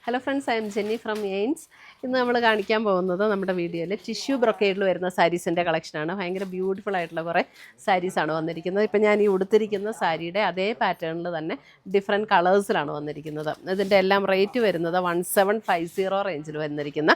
Hello friends, I am Jenny from എയിൻസ്. ഇന്ന് നമ്മൾ കാണിക്കാൻ പോകുന്നത് നമ്മുടെ വീഡിയോയിൽ ടിഷ്യൂ ബ്രൊക്കേഡിൽ വരുന്ന സാരീസിൻ്റെ കളക്ഷനാണ്. ഭയങ്കര ബ്യൂട്ടിഫുൾ ആയിട്ടുള്ള കുറേ സാരീസാണ് വന്നിരിക്കുന്നത്. ഇപ്പം ഞാൻ ഈ ഉടുത്തിരിക്കുന്ന സാരിയുടെ അതേ പാറ്റേണിൽ തന്നെ ഡിഫറെൻറ്റ് കളേഴ്സിലാണ് വന്നിരിക്കുന്നത്. ഇതിൻ്റെ എല്ലാം റേറ്റ് വരുന്നത് 1750 റേഞ്ചിൽ വന്നിരിക്കുന്ന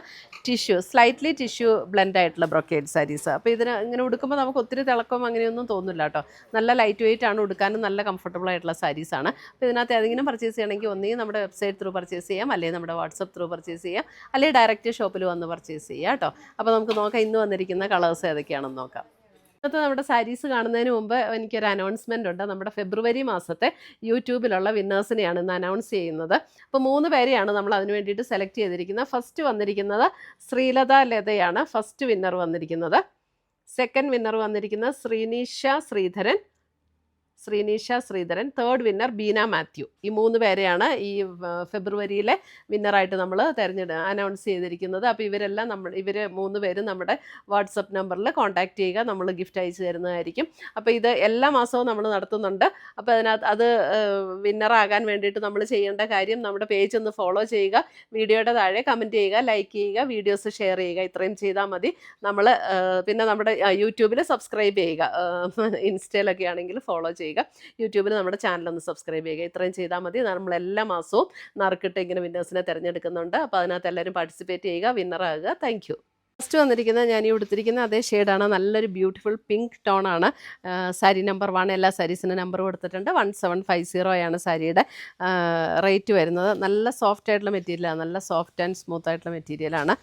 സ്ലൈറ്റ്ലി ടിഷ്യൂ ബ്ലെൻഡ് ആയിട്ടുള്ള ബ്രൊക്കേഡ് സാരീസ്. അപ്പോൾ ഇതിന് ഇങ്ങനെ ഉടുക്കുമ്പോൾ നമുക്ക് ഒത്തിരി തിളക്കം അങ്ങനെയൊന്നും തോന്നില്ല കേട്ടോ. നല്ല ലൈറ്റ് വെയിറ്റ് ആണ്, ഉടുക്കാനും നല്ല കംഫർട്ടബിൾ ആയിട്ടുള്ള സാരീസാണ്. അപ്പോൾ ഇതിനകത്ത് ഏതെങ്കിലും പർച്ചേസ് ചെയ്യണമെങ്കിൽ ഒന്നെങ്കിൽ നമ്മുടെ വെബ്സൈറ്റ് ത്രൂ പർച്ചേസ് ചെയ്യാം, അല്ലെങ്കിൽ നമ്മുടെ വാട്സപ്പ് ത്രൂ പർച്ചേസ് ചെയ്യാം, അല്ലെങ്കിൽ ഡയറക്റ്റ് ഷോപ്പിൽ വന്ന് പർച്ചേസ് ചെയ്യാം കേട്ടോ. അപ്പോൾ നമുക്ക് നോക്കാം ഇന്ന് വന്നിരിക്കുന്ന കളേഴ്സ് ഏതൊക്കെയാണെന്ന് നോക്കാം. ഇന്നത്തെ നമ്മുടെ സാരീസ് കാണുന്നതിന് മുമ്പ് എനിക്കൊരു അനൗൺസ്മെൻ്റ് ഉണ്ട്. നമ്മുടെ ഫെബ്രുവരി മാസത്തെ യൂട്യൂബിലുള്ള വിന്നേഴ്സിനെയാണ് ഇന്ന് അനൗൺസ് ചെയ്യുന്നത്. അപ്പോൾ 3 പേരെയാണ് നമ്മൾ അതിന് വേണ്ടിയിട്ട് സെലക്ട് ചെയ്തിരിക്കുന്നത്. ഫസ്റ്റ് വന്നിരിക്കുന്നത് ശ്രീലത ലതയാണ് ഫസ്റ്റ് വിന്നർ വന്നിരിക്കുന്നത്. സെക്കൻഡ് വിന്നർ വന്നിരിക്കുന്നത് ശ്രീനീഷ ശ്രീധരൻ. Third winner Beena Mathew. ഈ 3 പേരെയാണ് ഈ ഫെബ്രുവരിയിലെ വിന്നറായിട്ട് നമ്മൾ അനൗൺസ് ചെയ്തിരിക്കുന്നത്. അപ്പോൾ ഇവർ 3 പേരും നമ്മുടെ വാട്സപ്പ് നമ്പറിൽ കോൺടാക്റ്റ് ചെയ്യുക, നമ്മൾ ഗിഫ്റ്റ് അയച്ചു തരുന്നതായിരിക്കും. അപ്പോൾ ഇത് എല്ലാ മാസവും നമ്മൾ നടത്തുന്നുണ്ട്. അപ്പോൾ അത് വിന്നറാകാൻ വേണ്ടിയിട്ട് നമ്മൾ ചെയ്യേണ്ട കാര്യം നമ്മുടെ പേജ് ഒന്ന് ഫോളോ ചെയ്യുക, വീഡിയോയുടെ താഴെ കമൻറ്റ് ചെയ്യുക, ലൈക്ക് ചെയ്യുക, വീഡിയോസ് ഷെയർ ചെയ്യുക. ഇത്രയും ചെയ്താൽ മതി. പിന്നെ നമ്മുടെ യൂട്യൂബിൽ സബ്സ്ക്രൈബ് ചെയ്യുക, ഇൻസ്റ്റയിലൊക്കെ ആണെങ്കിൽ ഫോളോ ചെയ്യുക, യൂട്യൂബിൽ നമ്മുടെ ചാനലൊന്ന് സബ്സ്ക്രൈബ് ചെയ്യുക. ഇത്രയും ചെയ്താൽ മതി. നമ്മൾ എല്ലാ മാസവും നറുക്കിട്ട് ഇങ്ങനെ വിന്നേഴ്സിനെ തിരഞ്ഞെടുക്കുന്നുണ്ട്. അപ്പോൾ അതിനകത്ത് എല്ലാവരും പാർട്ടിസിപ്പേറ്റ് ചെയ്യുക, വിന്നറാകുക. Thank you. ഫസ്റ്റ് വന്നിരിക്കുന്നത് ഞാൻ ഈ ഉടുത്തിരിക്കുന്ന അതേ ഷെയ്ഡാണ്. നല്ലൊരു ബ്യൂട്ടിഫുൾ പിങ്ക് ടോണാണ്. സാരി നമ്പർ 1 എല്ലാ സാരീസിനും നമ്പർ കൊടുത്തിട്ടുണ്ട്. 1750 സാരിയുടെ റേറ്റ് വരുന്നത്. നല്ല സോഫ്റ്റ് ആയിട്ടുള്ള മെറ്റീരിയലാണ്, നല്ല സോഫ്റ്റ് ആൻഡ് സ്മൂത്ത് ആയിട്ടുള്ള മെറ്റീരിയലാണ്.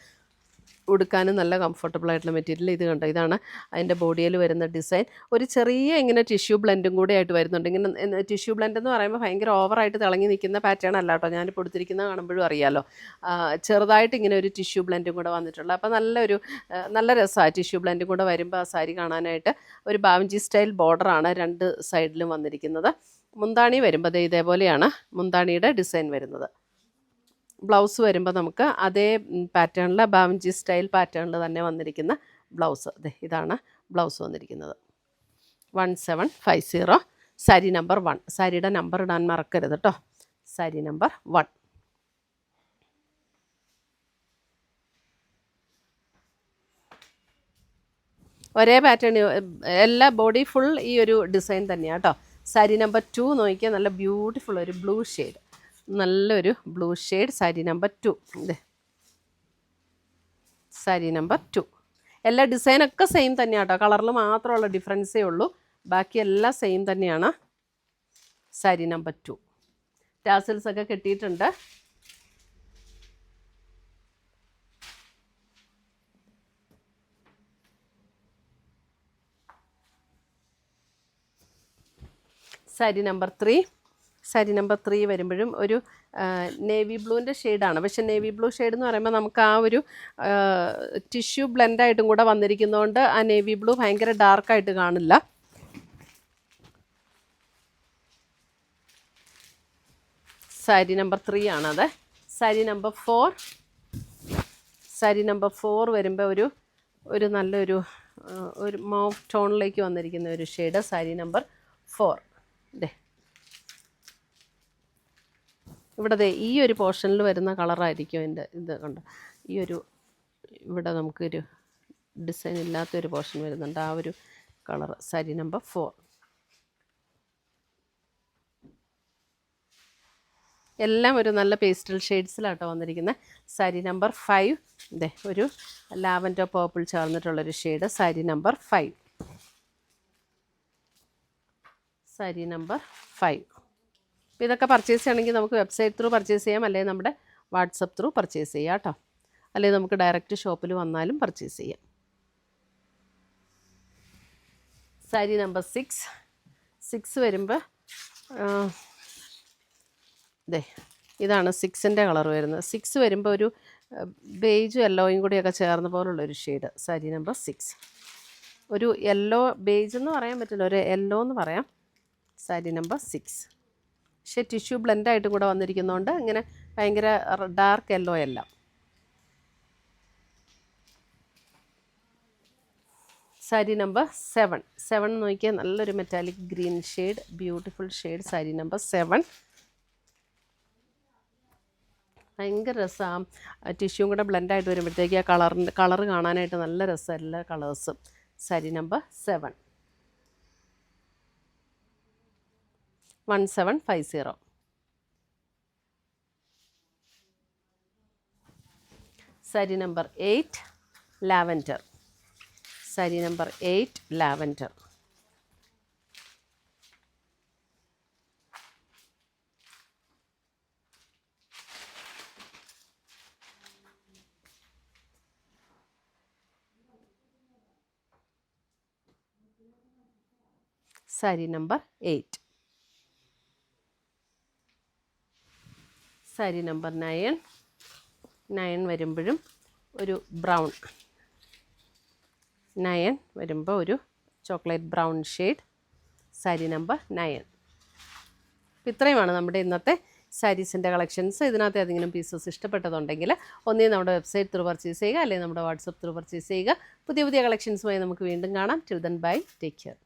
ഉടുക്കാനും നല്ല കംഫർട്ടബിൾ ആയിട്ടുള്ള മെറ്റീരിയൽ. ഇത് കണ്ടോ, ഇതാണ് അതിൻ്റെ ബോഡിയിൽ വരുന്ന ഡിസൈൻ. ഒരു ചെറിയ ഇങ്ങനെ ടിഷ്യൂ ബ്ലെൻഡും കൂടെ ആയിട്ട് വരുന്നുണ്ട്. ഇങ്ങനെ ടിഷ്യൂ ബ്ലെൻഡ് എന്ന് പറയുമ്പോൾ ഭയങ്കര ഓവറായിട്ട് തിളങ്ങി നിൽക്കുന്ന പാറ്റേൺ അല്ല കേട്ടോ. ഞാനിപ്പോൾ കൊടുത്തിരിക്കുന്നത് കാണുമ്പോഴും അറിയാമല്ലോ, ചെറുതായിട്ട് ഇങ്ങനെ ഒരു ടിഷ്യൂ ബ്ലെൻഡും കൂടെ വന്നിട്ടുള്ളത്. അപ്പോൾ നല്ല രസമാണ് ടിഷ്യൂ ബ്ലെൻഡും കൂടെ വരുമ്പോൾ ആ സാരി കാണാനായിട്ട്. ഒരു ബാവഞ്ചി സ്റ്റൈൽ ബോർഡറാണ് 2 സൈഡിലും വന്നിരിക്കുന്നത്. മുന്താണി വരുമ്പോൾ ഇതേപോലെയാണ് മുന്താണിയുടെ ഡിസൈൻ വരുന്നത്. ബ്ലൗസ് വരുമ്പോൾ നമുക്ക് അതേ പാറ്റേണിൽ ബാവഞ്ചി സ്റ്റൈൽ പാറ്റേണിൽ തന്നെ വന്നിരിക്കുന്ന ബ്ലൗസ്. ഇതാണ് ബ്ലൗസ് വന്നിരിക്കുന്നത്. 1750 സാരി നമ്പർ 1. സാരിയുടെ നമ്പർ ഇടാൻ മറക്കരുത് കേട്ടോ. സാരി നമ്പർ 1. ഒരേ പാറ്റേൺ, എല്ലാ ബോഡി ഫുൾ ഈ ഒരു ഡിസൈൻ തന്നെയാണ് കേട്ടോ. സാരി നമ്പർ 2 നോക്കിയാൽ നല്ല ബ്യൂട്ടിഫുൾ ഒരു ബ്ലൂ ഷെയ്ഡ്, നല്ലൊരു blue shade. Sari number 2. Sari number 2. എല്ലാ ഡിസൈനൊക്കെ സെയിം തന്നെയാണ് കേട്ടോ. കളറിൽ മാത്രമുള്ള ഡിഫറൻസേ ഉള്ളൂ, ബാക്കി എല്ലാം സെയിം തന്നെയാണ്. സാരി നമ്പർ 2. ടാസൽസ് ഒക്കെ കെട്ടിയിട്ടുണ്ട്. സാരി നമ്പർ 3. സാരി നമ്പർ 3 വരുമ്പോഴും ഒരു നേവി ബ്ലൂവിൻ്റെ ഷെയ്ഡാണ്. പക്ഷേ നേവി ബ്ലൂ ഷെയ്ഡ് എന്ന് പറയുമ്പോൾ നമുക്ക് ആ ഒരു ടിഷ്യൂ ബ്ലെൻഡായിട്ടും കൂടെ വന്നിരിക്കുന്നതുകൊണ്ട് ആ നേവി ബ്ലൂ ഭയങ്കര ഡാർക്കായിട്ട് കാണില്ല. സാരി നമ്പർ 3 ആണത്. സാരി നമ്പർ 4. സാരി നമ്പർ 4 വരുമ്പോൾ ഒരു നല്ലൊരു ഒരു മോവ് ടോണിലേക്ക് വന്നിരിക്കുന്ന ഒരു ഷെയ്ഡ്. സാരി നമ്പർ 4. ഇവിടെ ഈ ഒരു പോർഷനിൽ വരുന്ന കളറായിരിക്കും എൻ്റെ. ഇത് കണ്ടോ, ഇവിടെ നമുക്കൊരു ഡിസൈൻ ഇല്ലാത്തൊരു പോർഷൻ വരുന്നുണ്ട്, ആ ഒരു കളർ. സാരി നമ്പർ 4. എല്ലാം ഒരു നല്ല പേസ്റ്റൽ ഷെയ്ഡ്സിലാട്ടോ വന്നിരിക്കുന്നത്. സാരി നമ്പർ 5. ഒരു ലാവൻഡർ പേർപ്പിൾ ചേർന്നിട്ടുള്ളൊരു shade. Sari number 5. Sari number 5. അപ്പോൾ ഇതൊക്കെ പർച്ചേസ് ചെയ്യണമെങ്കിൽ നമുക്ക് വെബ്സൈറ്റ് ത്രൂ പർച്ചേസ് ചെയ്യാം, അല്ലെങ്കിൽ നമ്മുടെ വാട്സപ്പ് ത്രൂ പർച്ചേസ് ചെയ്യാം കേട്ടോ. അല്ലെങ്കിൽ നമുക്ക് ഡയറക്റ്റ് ഷോപ്പിൽ വന്നാലും പർച്ചേസ് ചെയ്യാം. സാരി നമ്പർ 6. 6 വരുമ്പോൾ ഇതാണ് 6ൻ്റെ കളർ വരുന്നത്. 6 വരുമ്പോൾ ഒരു ബേജും യെല്ലോയും കൂടിയൊക്കെ ചേർന്ന പോലുള്ളൊരു ഷെയ്ഡ്. സാരി നമ്പർ 6. ഒരു യെല്ലോ, ബേജ് എന്ന് പറയാൻ പറ്റില്ല, ഒരു യെല്ലോ എന്ന് പറയാം. സാരി നമ്പർ 6. പക്ഷേ ടിഷ്യൂ ബ്ലെൻഡായിട്ടും കൂടെ വന്നിരിക്കുന്നതുകൊണ്ട് ഇങ്ങനെ ഭയങ്കര ഡാർക്ക് യെല്ലോ അല്ല. സാരി നമ്പർ 7. 7 നോക്കിയാൽ നല്ലൊരു metallic green shade, beautiful shade. Sari number 7. ഭയങ്കര രസമാണ്. ടിഷ്യൂവും കൂടെ ബ്ലെൻഡായിട്ട് വരുമ്പോഴത്തേക്ക് ആ കളറ് കാണാനായിട്ട് നല്ല രസം, എല്ലാ കളേഴ്സും. Sari number 7 1750. Sari number 8 lavender. Sari number 8 lavender. Sari number 8. Sari number 9 വരുമ്പോഴും ഒരു ബ്രൗൺ, 9 വരുമ്പോൾ ഒരു chocolate brown shade. Sari number 9. ഇത്രയുമാണ് നമ്മുടെ ഇന്നത്തെ സാരീസിൻ്റെ കളക്ഷൻസ്. ഇതിനകത്ത് ഏതെങ്കിലും പീസസ് ഇഷ്ടപ്പെട്ടതുണ്ടെങ്കിൽ ഒന്നേ നമ്മുടെ വെബ്സൈറ്റ് ത്രൂ പർച്ചേസ് ചെയ്യുക, അല്ലെങ്കിൽ നമ്മുടെ വാട്സപ്പ് ത്രൂ പർച്ചേസ് ചെയ്യുക. പുതിയ പുതിയ കളക്ഷൻസുമായി നമുക്ക് വീണ്ടും കാണാം. Till then bye, take care.